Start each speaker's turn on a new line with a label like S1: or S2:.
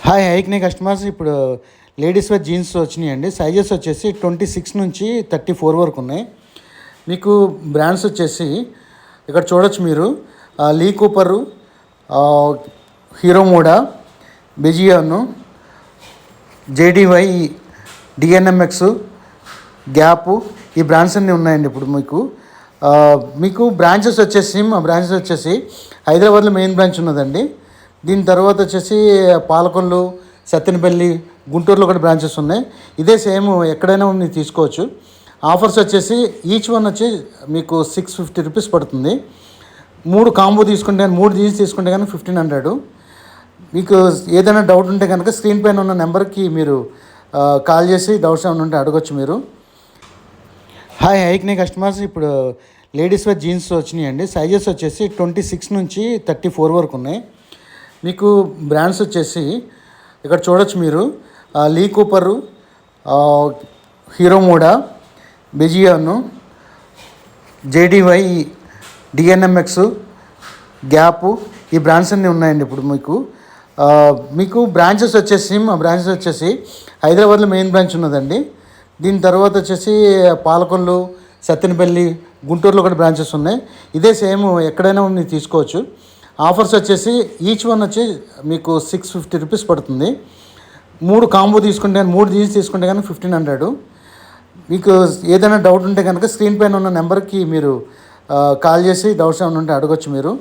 S1: Hi ఐక్నే customers. ఇప్పుడు ladies wear jeans వచ్చినాయండి. సైజెస్ వచ్చేసి 26 నుంచి 34 వరకు ఉన్నాయి. మీకు బ్రాండ్స్ వచ్చేసి ఇక్కడ చూడొచ్చు మీరు. లీ కూపరు, హీరో మోడా, బెజియాను, జేడీవై, డిఎన్ఎంఎక్స్, గ్యాప్, ఈ బ్రాండ్స్ అన్నీ ఉన్నాయండి. ఇప్పుడు మీకు బ్రాంచెస్ వచ్చేసి మా బ్రాంచెస్ వచ్చేసి హైదరాబాద్లో మెయిన్ బ్రాంచ్ ఉన్నదండి. దీని తర్వాత వచ్చేసి పాలకొల్లు, సత్తెనపల్లి, గుంటూరులో కూడా బ్రాంచెస్ ఉన్నాయి. ఇదే సేమ్ ఎక్కడైనా మీరు తీసుకోవచ్చు. ఆఫర్స్ వచ్చేసి ఈచ్ వన్ వచ్చి మీకు 650 రూపీస్ పడుతుంది. 3 కాంబో తీసుకుంటే, 3 జీన్స్ తీసుకుంటే కనుక 1500. మీకు ఏదైనా డౌట్ ఉంటే కనుక స్క్రీన్ పైన ఉన్న నెంబర్కి మీరు కాల్ చేసి డౌట్స్ ఏమైనా ఉంటే అడగచ్చు మీరు. హాయ్ ఐక్నే కస్టమర్స్. ఇప్పుడు లేడీస్ వేర్ జీన్స్ వచ్చినాయండి. సైజెస్ వచ్చేసి 26 నుంచి 34 వరకు ఉన్నాయి. మీకు బ్రాండ్స్ వచ్చేసి ఇక్కడ చూడొచ్చు మీరు. లీ కూపరు, హీరో మోడా, బెజియాను, జేడీవై, డిఎన్ఎంఎక్స్, గ్యాప్, ఈ బ్రాండ్స్ అన్నీ ఉన్నాయండి. ఇప్పుడు మీకు బ్రాంచెస్ వచ్చేసి మా బ్రాంచెస్ వచ్చేసి హైదరాబాద్లో మెయిన్ బ్రాంచ్ ఉన్నదండి. దీని తర్వాత వచ్చేసి పాలకొల్లు, సత్తెనపల్లి, గుంటూరులో కూడా బ్రాంచెస్ ఉన్నాయి. ఇదే సేమ్ ఎక్కడైనా మీరు తీసుకోవచ్చు. ఆఫర్స్ వచ్చేసి ఈచ్ వన్ వచ్చి మీకు 650 రూపీస్ పడుతుంది. 3 కాంబో తీసుకుంటే, 3 జీన్స్ తీసుకుంటే కనుక 1500. మీకు ఏదైనా డౌట్ ఉంటే కనుక స్క్రీన్ పైన ఉన్న నెంబర్కి మీరు కాల్ చేసి డౌట్స్ ఏమైనా ఉంటే అడగచ్చు మీరు.